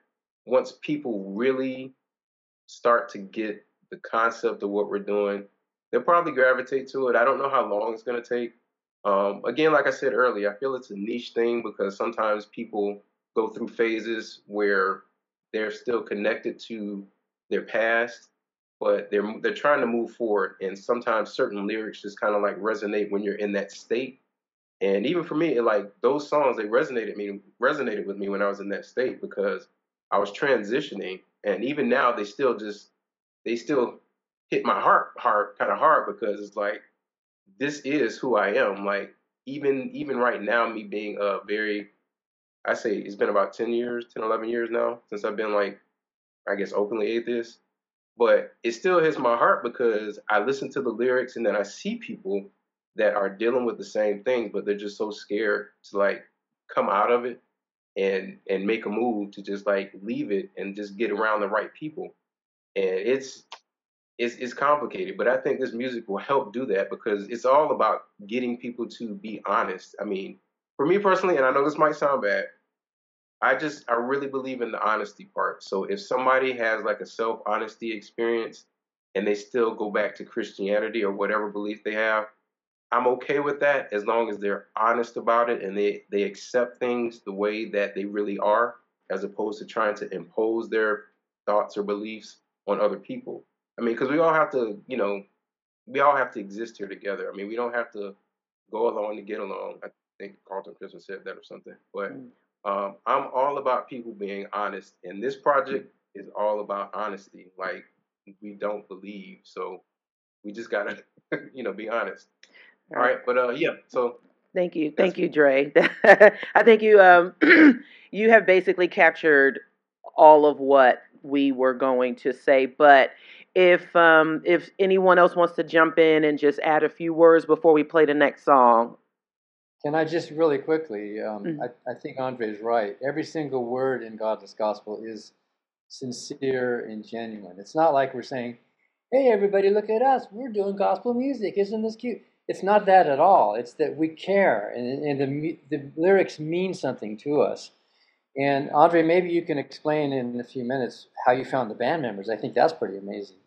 once people really start to get the concept of what we're doing, they'll probably gravitate to it. I don't know how long it's going to take. Again, like I said earlier, I feel it's a niche thing because sometimes people go through phases where they're still connected to their past, but they're trying to move forward. And sometimes certain lyrics just kind of like resonate when you're in that state. And even for me, like those songs, they resonated with me when I was in that state because I was transitioning. And even now, they still hit my heart kind of hard because it's like this is who I am. Like even right now, me being I say it's been about 10 years, 10, 11 years now since I've been like, I guess, openly atheist. But it still hits my heart because I listen to the lyrics and then I see people that are dealing with the same things, but they're just so scared to like come out of it and make a move to just like leave it and just get around the right people. And it's complicated, but I think this music will help do that because it's all about getting people to be honest. I mean, for me personally, and I know this might sound bad, I really believe in the honesty part. So if somebody has like a self-honesty experience and they still go back to Christianity or whatever belief they have, I'm okay with that as long as they're honest about it and they accept things the way that they really are, as opposed to trying to impose their thoughts or beliefs on other people. I mean, because we all have to, we all have to exist here together. I mean, we don't have to go along to get along. I think Carlton Christmas said that or something. But I'm all about people being honest, and this project is all about honesty. Like, we don't believe, so we just gotta, be honest. All right, but yeah. So thank you, Dre. I think you you have basically captured all of what we were going to say. But if anyone else wants to jump in and just add a few words before we play the next song. Can I just really quickly, I think Andre's right. Every single word in Godless Gospel is sincere and genuine. It's not like we're saying, hey, everybody, look at us. We're doing gospel music. Isn't this cute? It's not that at all. It's that we care, and the lyrics mean something to us. And Andre, maybe you can explain in a few minutes how you found the band members. I think that's pretty amazing.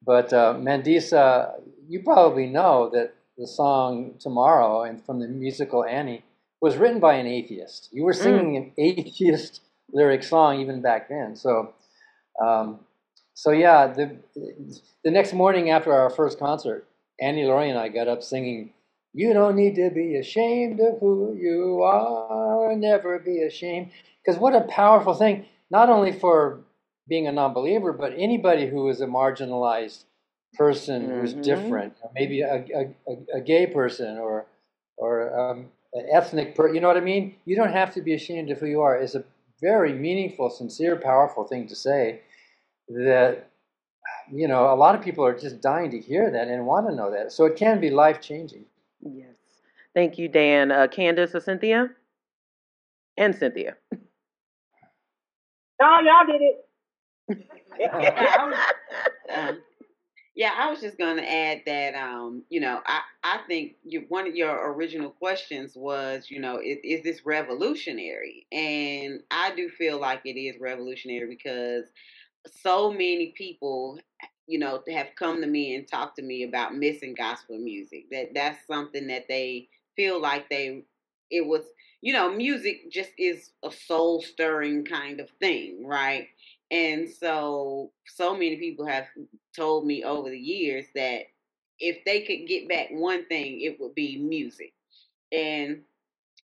But Mandisa, you probably know that the song Tomorrow and from the musical Annie was written by an atheist. You were singing an atheist lyric song even back then. So yeah, the next morning after our first concert, Annie, Laurie, and I got up singing, "You don't need to be ashamed of who you are, never be ashamed." Because what a powerful thing, not only for being a non-believer, but anybody who is a marginalized person who's different, maybe a gay person or an ethnic person, you know what I mean? You don't have to be ashamed of who you are. It's a very meaningful, sincere, powerful thing to say that, a lot of people are just dying to hear that and want to know that. So it can be life-changing. Yes. Thank you, Dan. Candace or Cynthia? And Cynthia. No, y'all did it. I was just going to add that, I think one of your original questions was, is this revolutionary? And I do feel like it is revolutionary because so many people, have come to me and talked to me about missing gospel music. That's something that they feel like it was, music just is a soul stirring kind of thing, right? And so many people have told me over the years that if they could get back one thing, it would be music. And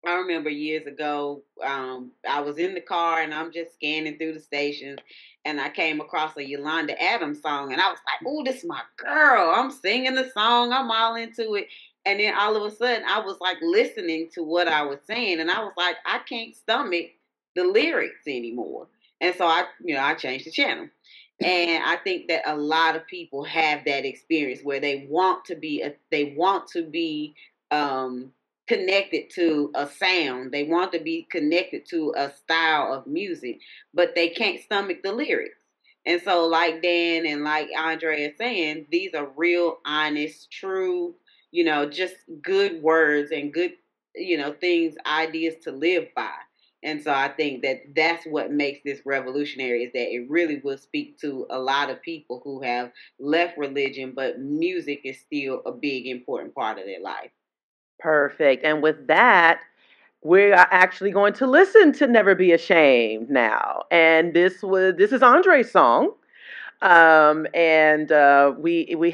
I remember years ago, I was in the car and I'm just scanning through the stations and I came across a Yolanda Adams song and I was like, oh, this is my girl. I'm singing the song. I'm all into it. And then all of a sudden I was like listening to what I was saying and I was like, I can't stomach the lyrics anymore. And so I changed the channel. And I think that a lot of people have that experience where they want to be connected to a sound. They want to be connected to a style of music, but they can't stomach the lyrics. And so like Dan and like Andre is saying, these are real, honest, true, just good words and good, things, ideas to live by. And so I think that that's what makes this revolutionary is that it really will speak to a lot of people who have left religion, but music is still a big, important part of their life. Perfect. And with that, we are actually going to listen to Never Be Ashamed now. And this is Andre's song. We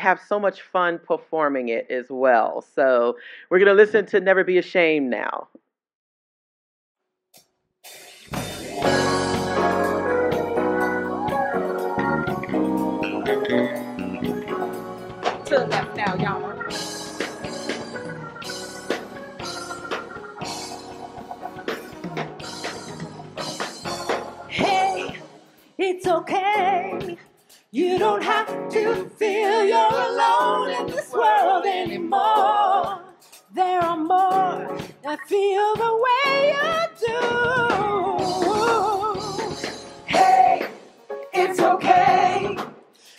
have so much fun performing it as well. So we're going to listen to Never Be Ashamed now. To the left now, y'all. Hey, it's okay. You don't have to feel you're alone in this world anymore. There are more that feel the way you do. Hey, it's okay.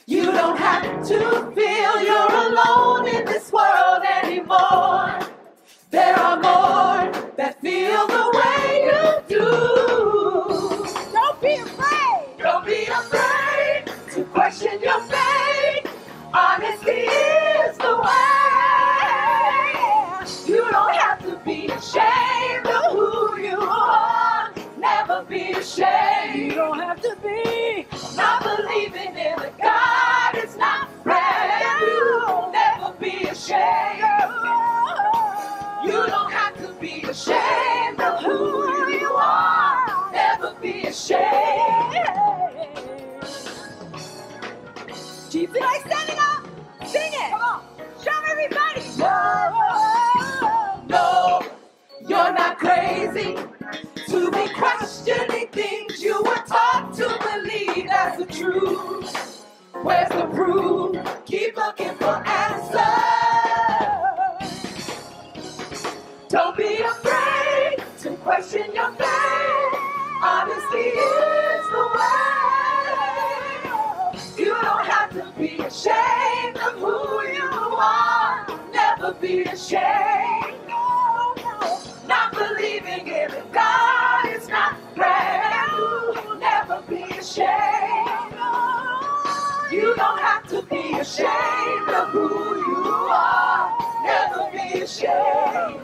You don't have to feel you're alone in this world anymore. There are more that feel the way you do. Don't be afraid. Don't be afraid to question your faith. Honesty is the way. You don't have to be ashamed of who you are. Never be ashamed. You don't have to be not believing in a God. It's not brand new. Never be ashamed. You don't have to be ashamed of who you are. Never be ashamed. Do you feel like standing up? Sing it. Come on. Show everybody. No, you're not crazy to be questioning things you were taught to believe as the truth. Where's the proof? Keep looking for answers. Don't be afraid to question your faith. Honesty is the way. You don't have to be ashamed of who you are. Never be ashamed. No, no. Not believing in a God is not brand new. Never be ashamed. You don't have to be ashamed of who you are. Never be ashamed.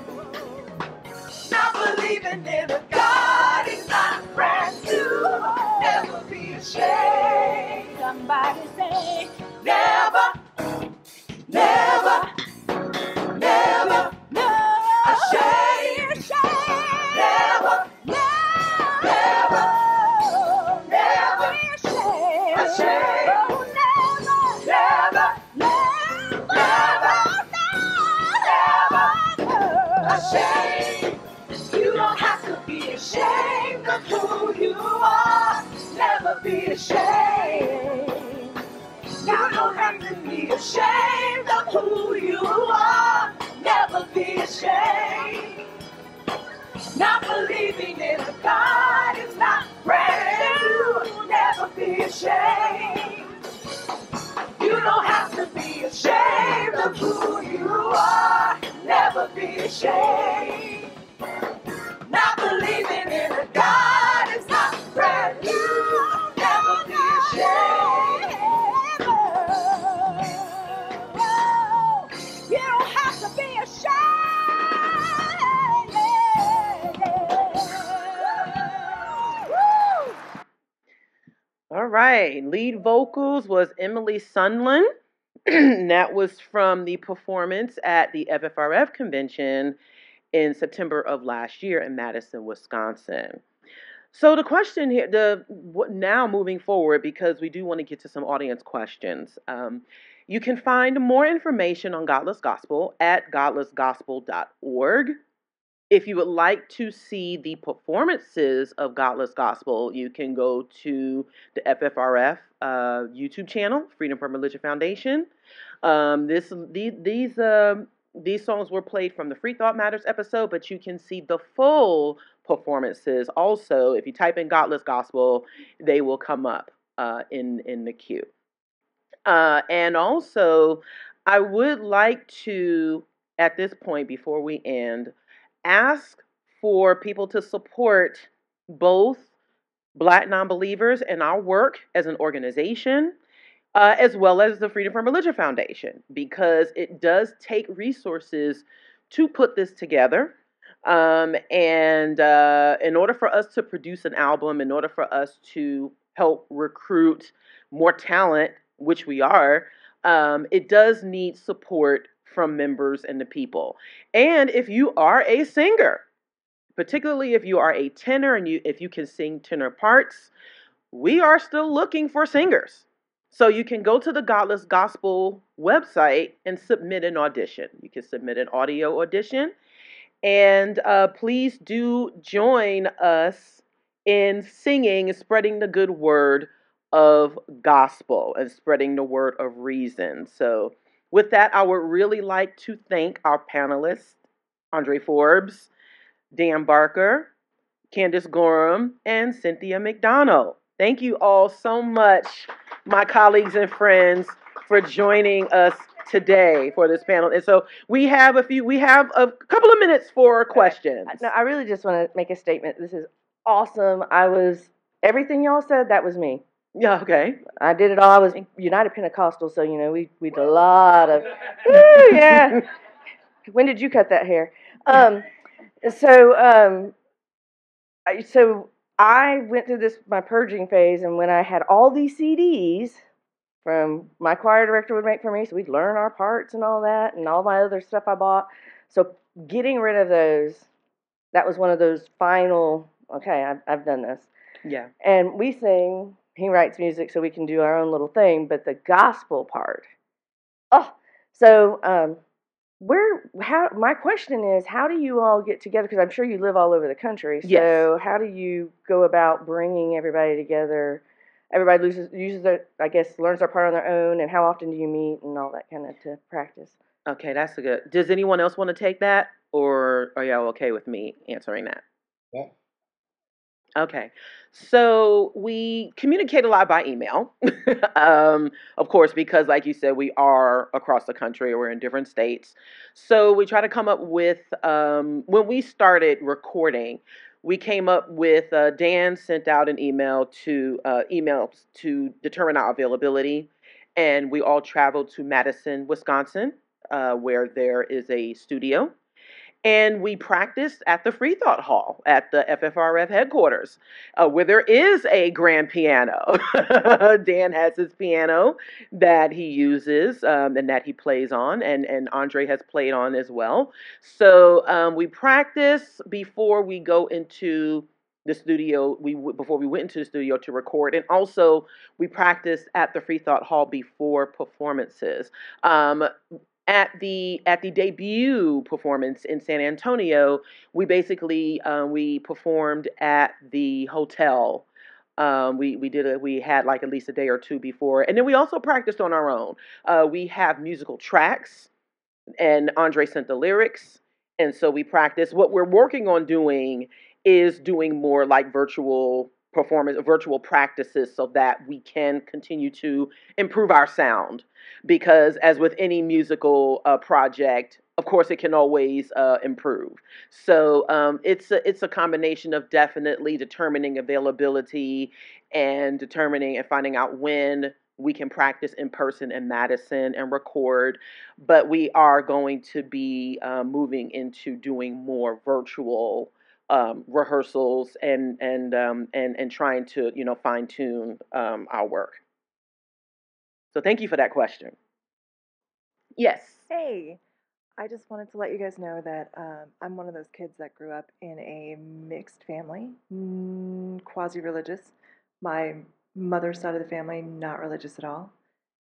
Not believing in a God is not brand new. Never be ashamed. Somebody say, never, never, never, never ashamed. Never, never, never ashamed. Never, never ashamed. You don't have to be ashamed of who you are. Never be ashamed. You don't have to be ashamed of who you are. Never be ashamed. Not believing in a God is not brand new. Never be ashamed. You don't have to be ashamed of who you are. Never be ashamed. Not believing in a God is not brand new. Never be ashamed. You don't have to be ashamed. All right. Lead vocals was Emily Sunland. That was from the performance at the FFRF convention in September of last year in Madison, Wisconsin. So the question here, now moving forward, because we do want to get to some audience questions, you can find more information on Godless Gospel at godlessgospel.org. If you would like to see the performances of Godless Gospel, you can go to the FFRF YouTube channel, Freedom from Religion Foundation. These songs were played from the Free Thought Matters episode, but you can see the full performances also. If you type in Godless Gospel, they will come up in the queue. And also, I would like to, at this point, before we end, ask for people to support both Black Nonbelievers and our work as an organization, as well as the Freedom from Religion Foundation, because it does take resources to put this together. And in order for us to produce an album, in order for us to help recruit more talent, which we are, it does need support from members and the people. And if you are a singer, particularly if you are a tenor and if you can sing tenor parts, we are still looking for singers. So you can go to the Godless Gospel website and submit an audition. You can submit an audio audition. And please do join us in singing, spreading the good word of gospel and spreading the word of reason. So with that, I would really like to thank our panelists, Andre Forbes, Dan Barker, Candace Gorham, and Cynthia McDonald. Thank you all so much, my colleagues and friends, for joining us today for this panel. And so we have a couple of minutes for questions. No, I really just want to make a statement. This is awesome. Everything y'all said, that was me. Yeah, okay. I did it all. I was United Pentecostal, so, we did a lot of, yeah. When did you cut that hair? So I went through my purging phase, and when I had all these CDs from my choir director would make for me, so we'd learn our parts and all that, and all my other stuff I bought. So getting rid of those, that was one of those final, okay, I've done this. Yeah. And we sing, he writes music so we can do our own little thing, but the gospel part, my question is, how do you all get together? Because I'm sure you live all over the country. So yes. How do you go about bringing everybody together? Everybody learns their part on their own, and how often do you meet and all that kind of to practice? Okay, that's a good. Does anyone else want to take that, or are y'all okay with me answering that? Yeah. Okay, so we communicate a lot by email, of course, because like you said, we are across the country, we're in different states. So we try to come up with, when we started recording, we came up with, Dan sent out an emails to determine our availability, and we all traveled to Madison, Wisconsin, where there is a studio. And we practiced at the Free Thought Hall at the FFRF headquarters, where there is a grand piano. Dan has his piano that he uses and that he plays on, and Andre has played on as well. So we practice before we go into the studio. Before we went into the studio to record, and also we practice at the Free Thought Hall before performances. At the debut performance in San Antonio, we basically we performed at the hotel. We had like at least a day or two before, and then we also practiced on our own. We have musical tracks, and Andre sent the lyrics, and so we practiced. What we're working on doing is doing more like virtual practices, so that we can continue to improve our sound. Because as with any musical project, of course, it can always improve. So it's a combination of definitely determining availability and determining and finding out when we can practice in person in Madison and record. But we are going to be moving into doing more virtual rehearsals and trying to fine tune our work. So thank you for that question. Yes. Hey, I just wanted to let you guys know that I'm one of those kids that grew up in a mixed family, quasi-religious. My mother's side of the family, not religious at all,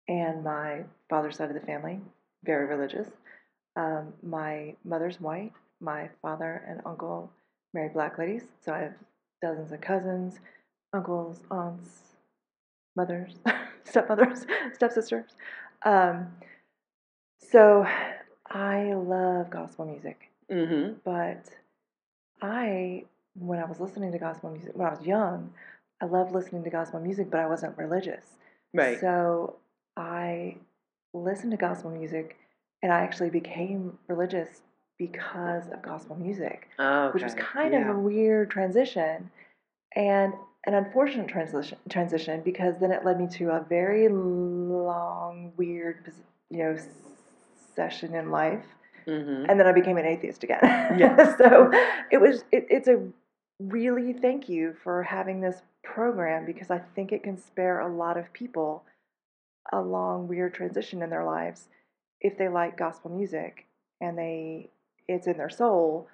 and my father's side of the family, very religious. My mother's white. My father and uncle married black ladies, so I have dozens of cousins, uncles, aunts, mothers, stepmothers, stepsisters. So I love gospel music, but when I was listening to gospel music, when I was young, I loved listening to gospel music, but I wasn't religious. Right. So I listened to gospel music, and I actually became religious because of gospel music, which was kind of a weird transition, and an unfortunate transition, because then it led me to a very long, weird, session in life Mm-hmm. and then I became an atheist again. Yeah. So it's a really thank you for having this program, because I think it can spare a lot of people a long, weird transition in their lives if they like gospel music and it's in their soul,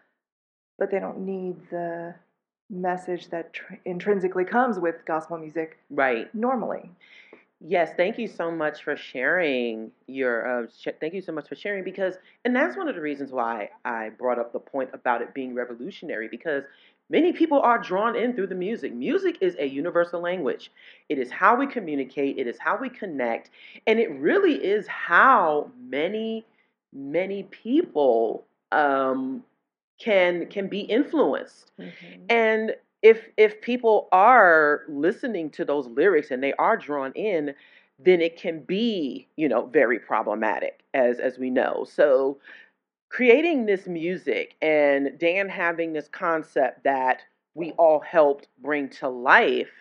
but they don't need the message that intrinsically comes with gospel music Right. normally. Yes, thank you so much for sharing thank you so much for sharing, because, and that's one of the reasons why I brought up the point about it being revolutionary, because many people are drawn in through the music. Music is a universal language. It is how we communicate, it is how we connect, and it really is how many people can be influenced. Mm-hmm. And if people are listening to those lyrics and they are drawn in, then it can be, very problematic, as we know. So creating this music and Dan having this concept that we all helped bring to life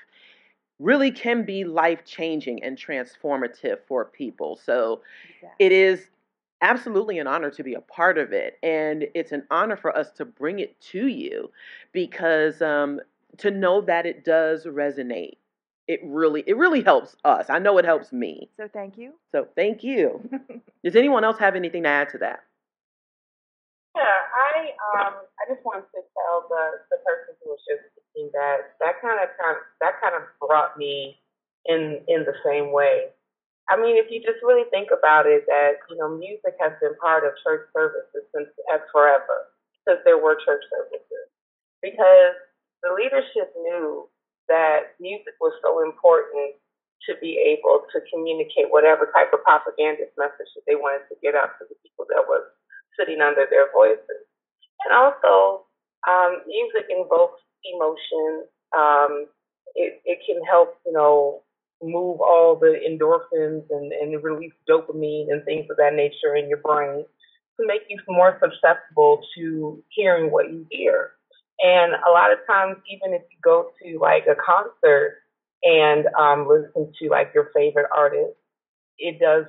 really can be life changing and transformative for people. So it is absolutely an honor to be a part of it, and it's an honor for us to bring it to you, because to know that it does resonate, it really helps us. I know it helps me. So thank you. So thank you. Does anyone else have anything to add to that? Yeah, I just wanted to tell the person who was just speaking that kind of brought me in the same way. I mean, if you just really think about it, that music has been part of church services since as forever, since there were church services, because the leadership knew that music was so important to be able to communicate whatever type of propagandist message that they wanted to get out to the people that was sitting under their voices. And also, music invokes emotion. It can help, move all the endorphins and release dopamine and things of that nature in your brain to make you more susceptible to hearing what you hear. And a lot of times, even if you go to like a concert and listen to like your favorite artist, it does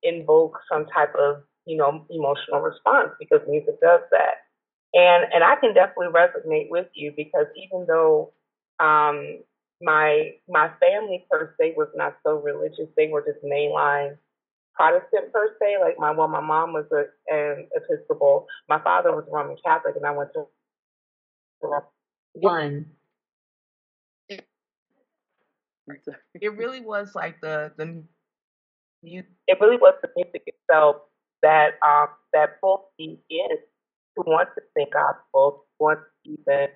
invoke some type of emotional response, because music does that. And I can definitely resonate with you, because even though my family per se was not so religious, they were just mainline Protestant per se. Like my mom was an Episcopal, my father was Roman Catholic, and I went to one. It really was like the music. It really was the music itself that pulled me in to want to sing gospel, to want to even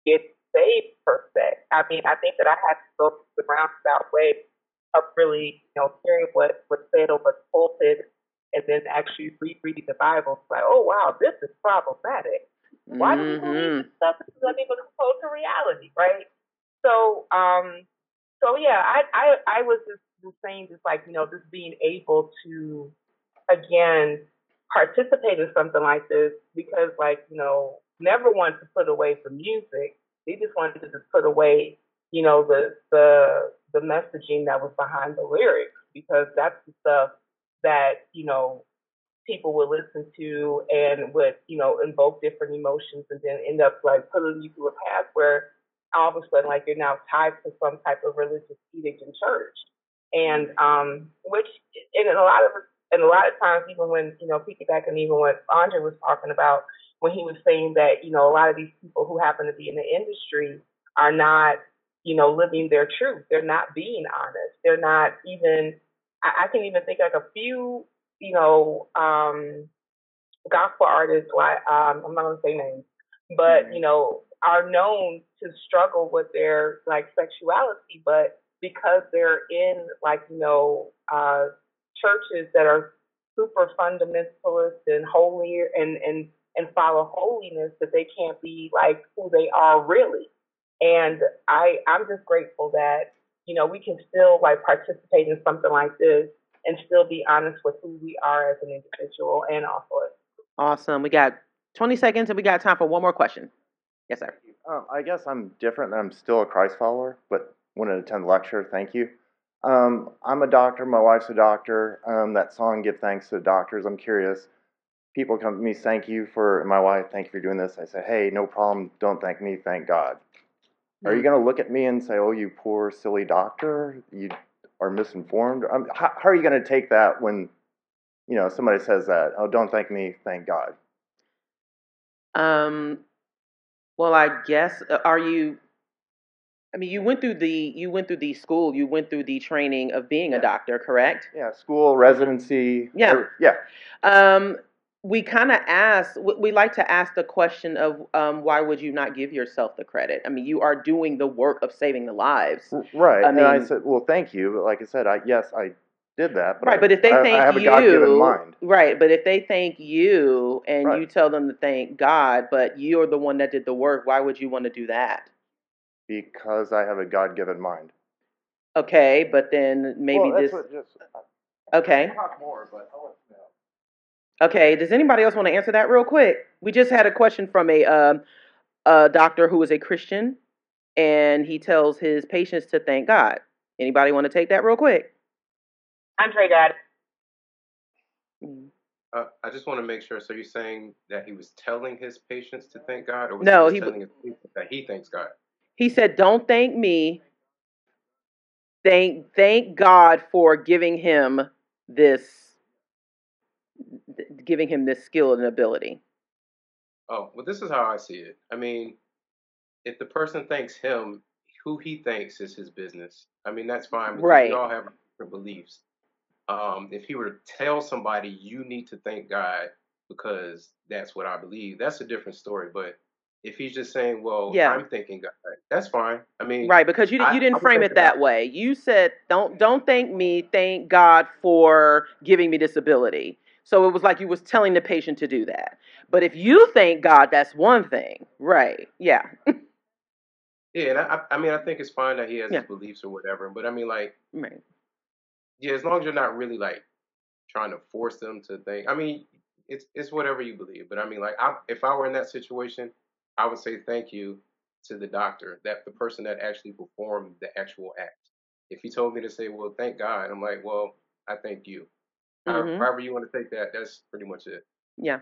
get saved per se. I mean, I think that I had to go through the roundabout way of really hearing what was said over the pulpit, and then actually rereading the Bible. It's like, oh wow, this is problematic. Why do we believe this stuff? This is unable to hold to reality, right? So, yeah, I was just saying, just like just being able to again participate in something like this, because never wanted to put away the music. They just wanted to just put away the messaging that was behind the lyrics, because that's the stuff that people would listen to and would, invoke different emotions, and then end up like putting you through a path where all of a sudden like you're now tied to some type of religious edict in church. And which in a lot of times, even when, piggybacking even what Andre was talking about, when he was saying that, a lot of these people who happen to be in the industry are not, living their truth. They're not being honest. They're not even, I can even think like a few, gospel artists, I'm not going to say names, but, are known to struggle with their like sexuality, but because they're in like, churches that are super fundamentalist and holy and follow holiness, that they can't be like who they are really. And I'm just grateful that, we can still like participate in something like this and still be honest with who we are as an individual and also as a group. Awesome. We got 20 seconds and we got time for one more question. Yes, sir. I guess I'm different. I'm still a Christ follower, but wanted to attend the lecture. Thank you. I'm a doctor. My wife's a doctor. That song, Give Thanks to the Doctors. I'm curious. People come to me, thank you for, and my wife, thank you for doing this. I say, hey, no problem. Don't thank me. Thank God. Are you going to look at me and say, oh, you poor, silly doctor? You are misinformed? How are you going to take that when, somebody says that? Oh, don't thank me. Thank God. Well, I guess, you went through the school, you went through the training of being a doctor, correct? Yeah, school, residency. Yeah. Yeah. We kind of we like to ask the question of why would you not give yourself the credit? You are doing the work of saving the lives. Right. And I said, well, thank you. Like I said, yes, I did that. But right, but if they thank I have a God-given mind. Right, but if they thank you and you tell them to thank God, but you're the one that did the work, why would you want to do that? Because I have a God-given mind. Okay, but then maybe okay. Talk more, but I'll let you know. Okay, does anybody else want to answer that real quick? We just had a question from a doctor who is a Christian, and he tells his patients to thank God. Anybody want to take that real quick? I'm Trey God. I just want to make sure. So you're saying that he was telling his patients to thank God, or was he telling his patients that he thanks God? He said, "Don't thank me. Thank God for giving him this skill and ability." Oh, well, this is how I see it. If the person thanks him, who he thanks is his business. That's fine because we all have different beliefs. If he were to tell somebody, you need to thank God because that's what I believe, that's a different story. But if he's just saying, well, I'm thanking God, that's fine. Right, because you didn't frame it that way. You said, don't thank me, thank God for giving me this ability. So it was like you was telling the patient to do that. But if you thank God, that's one thing. Right, yeah. Yeah, and I think it's fine that he has his beliefs or whatever. But right. Yeah, as long as you're not really trying to force them to think. It's whatever you believe. But if I were in that situation, I would say thank you to the doctor, that the person that actually performed the actual act. If he told me to say, well, thank God, I'm like, well, I thank you. However you want to take that, that's pretty much it. Yeah,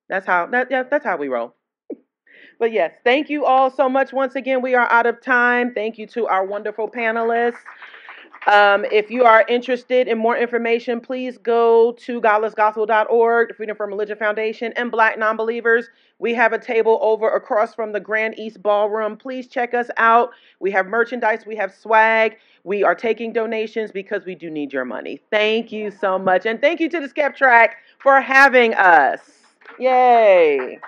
that's how we roll. But yes, thank you all so much. Once again, we are out of time. Thank you to our wonderful panelists. If you are interested in more information, please go to godlessgospel.org, the Freedom from Religion Foundation, and Black Nonbelievers. We have a table over across from the Grand East Ballroom. Please check us out. We have merchandise. We have swag. We are taking donations because we do need your money. Thank you so much. And thank you to the Skeptrack for having us. Yay.